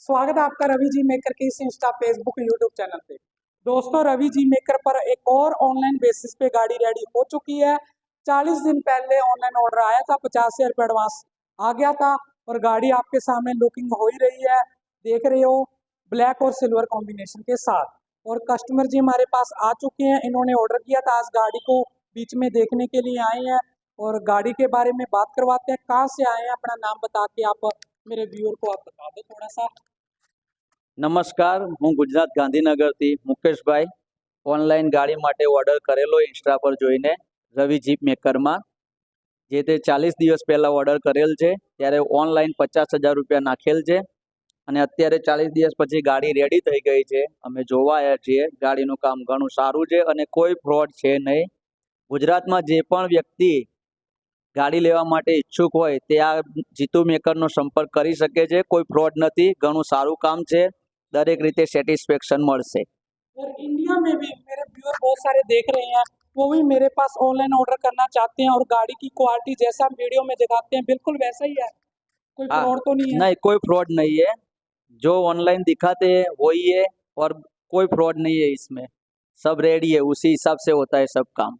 स्वागत है आपका रवि जी मेकर के इस इंस्टा फेसबुक यूट्यूब चैनल पे। दोस्तों, रवि जी मेकर पर एक और ऑनलाइन बेसिस पे गाड़ी रेडी हो चुकी है। 40 दिन पहले ऑनलाइन ऑर्डर आया था, 50,000 रुपये एडवांस आ गया था और गाड़ी आपके सामने लुकिंग हो ही रही है, देख रहे हो, ब्लैक और सिल्वर कॉम्बिनेशन के साथ। और कस्टमर जी हमारे पास आ चुके हैं, इन्होंने ऑर्डर किया था, आज गाड़ी को बीच में देखने के लिए आए हैं और गाड़ी के बारे में बात करवाते हैं। कहाँ से आए हैं, अपना नाम बता के आप मेरे व्यूअर को आप बता दो थोड़ा सा। નમસ્કાર, હું ગુજરાત ગાંધીનગરથી મુકેશભાઈ ઓનલાઈન ગાડી માટે ઓર્ડર કરેલો ઇન્સ્ટા પર જોઈને રવિ જીપ મેકરમાં જે તે 40 દિવસ પહેલાં ઓર્ડર કરેલ છે ત્યારે ઓનલાઈન 50,000 રૂપિયા નાખેલ છે અને અત્યારે 40 દિવસ પછી ગાડી રેડી થઈ ગઈ છે. અમે જોવા આવ્યા છીએ. ગાડીનું કામ ઘણું સારું છે અને કોઈ ફ્રોડ છે નહીં. ગુજરાતમાં જે પણ વ્યક્તિ ગાડી લેવા માટે ઈચ્છુક હોય તે આ જીતુ મેકરનો સંપર્ક કરી શકે છે. કોઈ ફ્રોડ નથી, ઘણું સારું કામ છે, દરેક રીતે સેટિस्फेक्शन મળશે. और इंडिया में भी मेरे व्यूअर बहुत सारे देख रहे हैं, वो भी मेरे पास ऑनलाइन ऑर्डर करना चाहते हैं और गाड़ी की क्वालिटी जैसा हम वीडियो में दिखाते हैं बिल्कुल वैसा ही है, कोई हाँ, फ्रॉड तो नहीं है। नहीं कोई फ्रॉड नहीं है, जो ऑनलाइन दिखाते हैं वही है और कोई फ्रॉड नहीं है इसमें. सब रेडी है, उसी हिसाब से होता है सब काम.